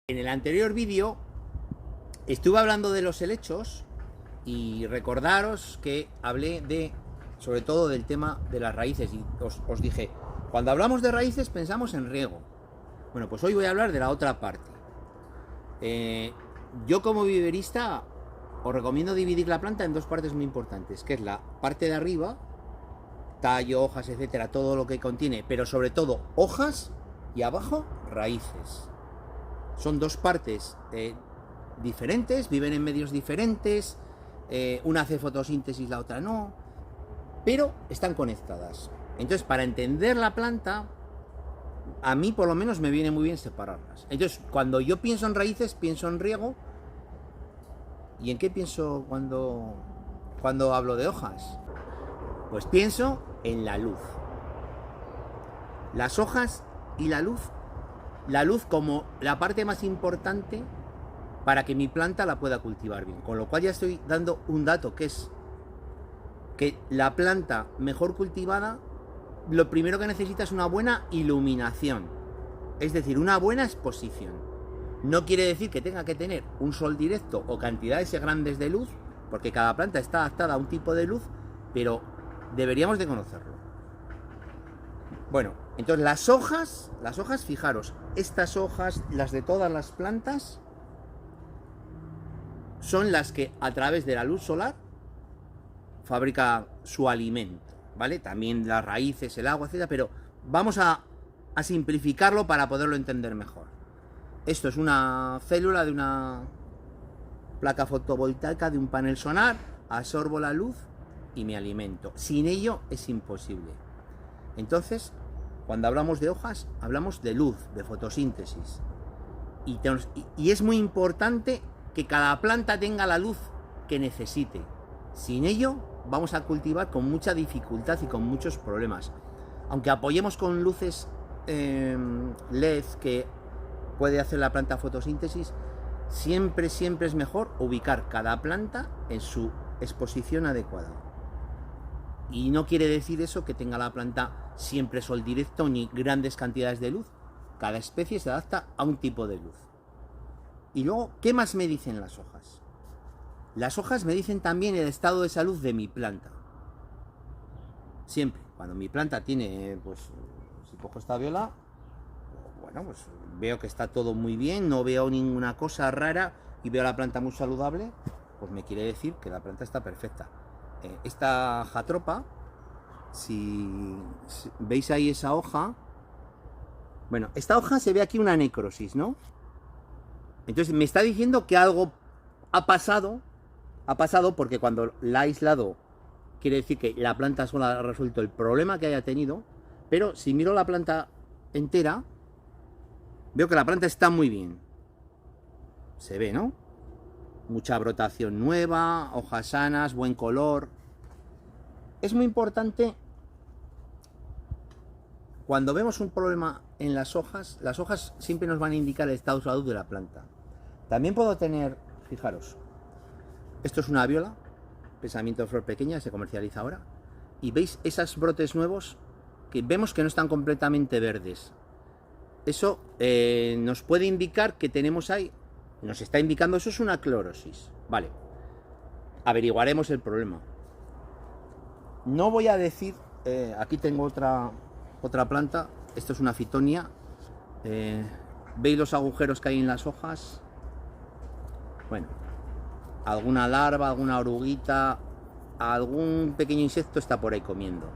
En el anterior vídeo estuve hablando de los helechos y recordaros que hablé sobre todo del tema de las raíces y os dije, cuando hablamos de raíces pensamos en riego. Bueno, pues hoy voy a hablar de la otra parte. Yo como viverista os recomiendo dividir la planta en dos partes muy importantes, que es la parte de arriba, tallo, hojas, etcétera, todo lo que contiene, pero sobre todo hojas, y abajo raíces. Son dos partes diferentes, viven en medios diferentes, una hace fotosíntesis, la otra no, pero están conectadas. Entonces, para entender la planta, a mí por lo menos me viene muy bien separarlas. Entonces, cuando yo pienso en raíces, pienso en riego. ¿Y en qué pienso cuando hablo de hojas? Pues pienso en la luz. Las hojas y la luz como la parte más importante para que mi planta la pueda cultivar bien. Con lo cual ya estoy dando un dato, que es que la planta mejor cultivada, lo primero que necesita es una buena iluminación, es decir, una buena exposición. No quiere decir que tenga que tener un sol directo o cantidades grandes de luz, porque cada planta está adaptada a un tipo de luz, pero deberíamos de conocerlo. Bueno, entonces las hojas, fijaros, estas hojas, las de todas las plantas, son las que a través de la luz solar fabrica su alimento, ¿vale? También las raíces, el agua, etcétera, pero vamos a simplificarlo para poderlo entender mejor. Esto es una célula de una placa fotovoltaica, de un panel solar, absorbo la luz y me alimento. Sin ello es imposible. Entonces, cuando hablamos de hojas, hablamos de luz, de fotosíntesis. Y es muy importante que cada planta tenga la luz que necesite. Sin ello, vamos a cultivar con mucha dificultad y con muchos problemas. Aunque apoyemos con luces LED que puede hacer la planta fotosíntesis, siempre es mejor ubicar cada planta en su exposición adecuada. Y no quiere decir eso que tenga la planta siempre sol directo ni grandes cantidades de luz. Cada especie se adapta a un tipo de luz. Y luego, ¿qué más me dicen las hojas? Las hojas me dicen también el estado de salud de mi planta. Siempre, cuando mi planta tiene, pues, si cojo esta viola, bueno, pues veo que está todo muy bien, no veo ninguna cosa rara y veo la planta muy saludable, pues me quiere decir que la planta está perfecta. Esta jatropa, si veis ahí esa hoja, bueno, esta hoja se ve aquí una necrosis, ¿no? Entonces me está diciendo que algo ha pasado porque cuando la ha aislado, quiere decir que la planta solo ha resuelto el problema que haya tenido, pero si miro la planta entera, veo que la planta está muy bien. Se ve, ¿no? Mucha brotación nueva, hojas sanas, buen color. Es muy importante, cuando vemos un problema en las hojas siempre nos van a indicar el estado de salud de la planta. También puedo tener, fijaros, esto es una viola, pensamiento de flor pequeña, se comercializa ahora, y veis esos brotes nuevos que vemos que no están completamente verdes. Eso nos puede indicar que tenemos ahí, nos está indicando, eso es una clorosis. Vale, averiguaremos el problema. No voy a decir, aquí tengo otra planta, esto es una fitonia, veis los agujeros que hay en las hojas. Bueno, alguna larva, alguna oruguita, algún pequeño insecto está por ahí comiendo.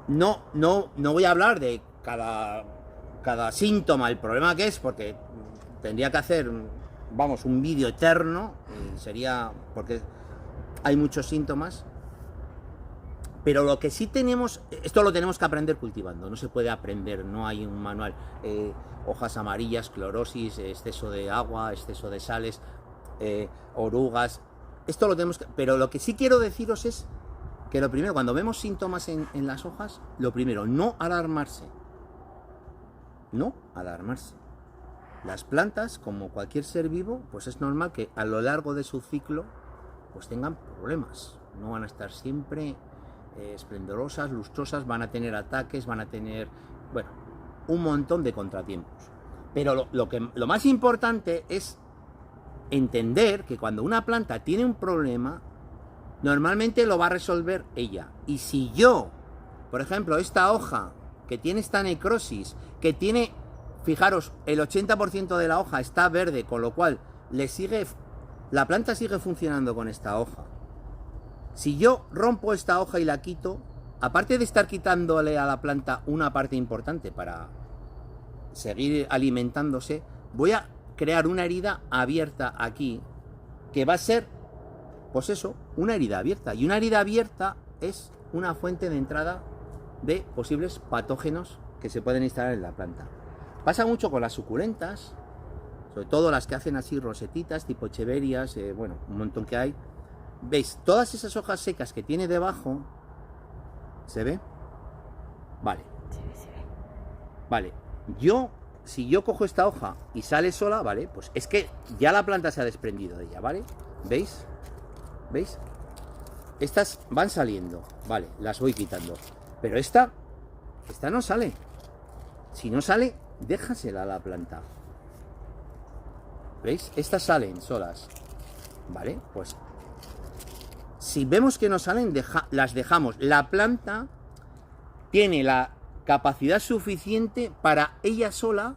No voy a hablar de cada síntoma, el problema que es, porque tendría que hacer, vamos, un vídeo eterno, y sería, porque hay muchos síntomas. Pero lo que sí tenemos, esto lo tenemos que aprender cultivando, no se puede aprender, no hay un manual. Hojas amarillas, clorosis, exceso de agua, exceso de sales, orugas, esto lo tenemos que... Pero lo que sí quiero deciros es que lo primero, cuando vemos síntomas en las hojas, lo primero, no alarmarse. No alarmarse. Las plantas, como cualquier ser vivo, pues es normal que a lo largo de su ciclo pues tengan problemas. No van a estar siempre esplendorosas, lustrosas, van a tener ataques, van a tener, bueno, un montón de contratiempos. Pero lo más importante es entender que cuando una planta tiene un problema, normalmente lo va a resolver ella. Y si yo, por ejemplo, esta hoja que tiene esta necrosis, que tiene, fijaros, el 80% de la hoja está verde, con lo cual la planta sigue funcionando con esta hoja. Si yo rompo esta hoja y la quito, aparte de estar quitándole a la planta una parte importante para seguir alimentándose, voy a crear una herida abierta aquí, que va a ser, pues eso, una herida abierta. Y una herida abierta es una fuente de entrada de posibles patógenos que se pueden instalar en la planta. Pasa mucho con las suculentas, sobre todo las que hacen así rosetitas, tipo echeverias, bueno, un montón que hay. ¿Veis? Todas esas hojas secas que tiene debajo, ¿se ve? Vale. Se ve. Vale. Si yo cojo esta hoja y sale sola, ¿vale? Pues es que ya la planta se ha desprendido de ella, ¿vale? ¿Veis? ¿Veis? Estas van saliendo, vale, las voy quitando. Pero esta no sale. Si no sale, déjasela a la planta. ¿Veis? Estas salen solas. ¿Vale? Pues si vemos que no salen, las dejamos. La planta tiene la capacidad suficiente para ella sola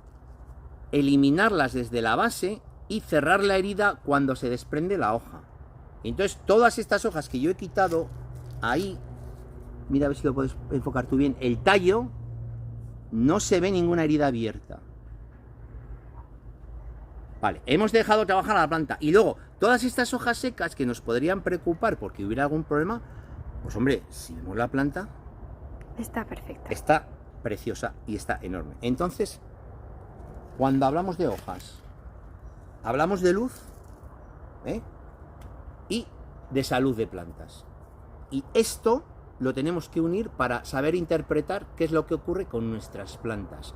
eliminarlas desde la base y cerrar la herida cuando se desprende la hoja. Entonces, todas estas hojas que yo he quitado ahí, mira a ver si lo puedes enfocar tú bien, el tallo, no se ve ninguna herida abierta. Vale, hemos dejado trabajar a la planta. Y luego, todas estas hojas secas que nos podrían preocupar porque hubiera algún problema, pues hombre, si vemos la planta, Está perfecta. está preciosa y está enorme. Entonces, cuando hablamos de hojas, hablamos de luz, ¿eh? Y de salud de plantas. Y esto lo tenemos que unir para saber interpretar qué es lo que ocurre con nuestras plantas.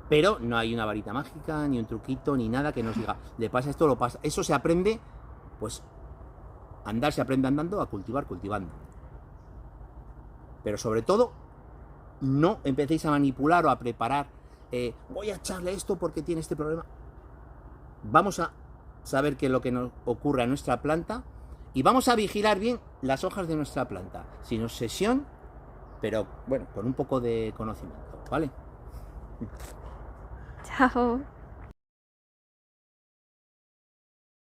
Pero no hay una varita mágica, ni un truquito, ni nada que nos diga, le pasa esto, lo pasa. Eso se aprende, pues, andar se aprende andando, a cultivar cultivando. Pero sobre todo, no empecéis a manipular o a preparar, voy a echarle esto porque tiene este problema. Vamos a saber qué es lo que nos ocurre a nuestra planta y vamos a vigilar bien las hojas de nuestra planta, sin obsesión, pero bueno, con un poco de conocimiento, ¿vale? Chao.